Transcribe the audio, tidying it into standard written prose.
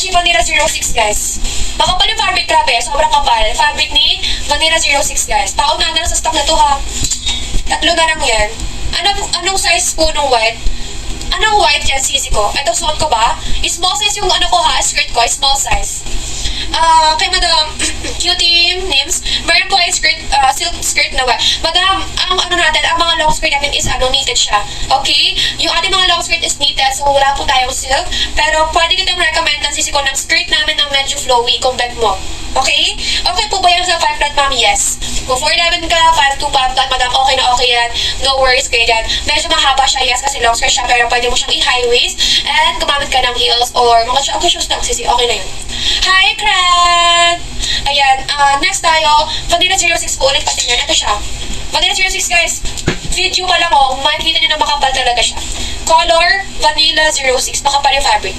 Beshi Vanilla 06 guys. Makapal yung fabric, grabe. Sobrang kapal. Fabric ni Vanilla 06 guys. Taon na sa stock na to ha. Tatlo na lang yan. Anong size po nung white? Anong white yan, sisi ko? Ito, suot ko ba? Small size yung ano ko ha, skirt ko. Small size. Kay Madam Cutie Nims, meron po ay skirt, silk skirt na ba? Madam, ang ano natin, ang mga long skirt natin is knitted siya. Okay? Yung ating mga long skirt is knitted, so wala po tayong silk. Pero pwede kitang recommend ng sisi ko ng skirt namin ng medyo flowy kung bet mo. Okay? Okay po ba yan sa 5 flat, ma'am? Yes. Kung 4'11 ka, 5'2", 5 flat, madam, okay na okay yan. No worries kayo dyan. Medyo mahaba siya, yes, kasi long skirt siya, pero pwede mo siyang i-high waist and gumamit ka ng heels or mga shoes lang, sisi. Okay na yun. Hi, Cran! Ayan, next tayo, Vanilla 06 po ulit pati yan. Ito siya. Vanilla 06, guys. Video pa lang oh, makikita nyo na makapal talaga siya. Color, Vanilla 06, makapal yung fabric.